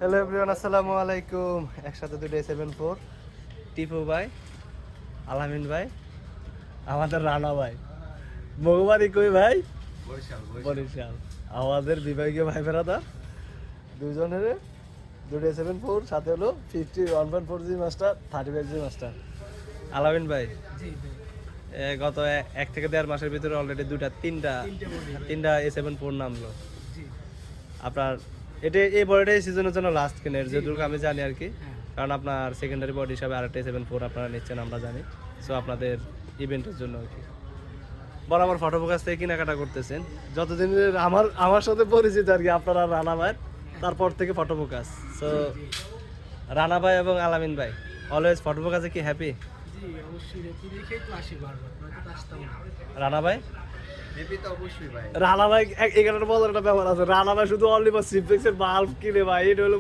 Hello everyone, আসসালামু আলাইকুম। একসাথে দুটো A74, টিপু ভাই, আলামিন ভাই, আমাদের রানা ভাই, মহুবাড়ি কই ভাই, বরিশাল। আমাদের বিভাগীয় ভাই বেড়াদার দুজনের দুটো A74, সাথে হলো 51.4G মাস্টার, 35G মাস্টার। আলামিন ভাই, গত 1 থেকে 1.5 মাসের ভিতরে অলরেডি তিনটা A74 নামলো। আপনার এই বডিটাই সিজনের জন্য লাস্ট কেনের, যেটুকু আমি জানি আর কি। কারণ আপনার সেকেন্ডারি বডি হিসাবে আরেকটা A74 আপনারা নিচ্ছেন, আমরা জানি। সো আপনাদের ইভেন্টের জন্য আর কি বরাবর ফটোফোকাস থেকে কেনাকাটা করতেছেন যতদিন আমার সাথে পরিচিত আর কি, আপনারা রানা ভাই, তারপর থেকে ফটোফোকাস। সো রানা ভাই এবং আলামিন ভাই অলওয়েজ ফটোফোকাসে কি হ্যাপি? রানা ভাই, রানা ভাই এখানে বলার একটা ব্যাপার আছে। রানা ভাই শুধু অনলি বা সিমফ্লেক্সের বাল্ব কিনে ভাই, এটা হলো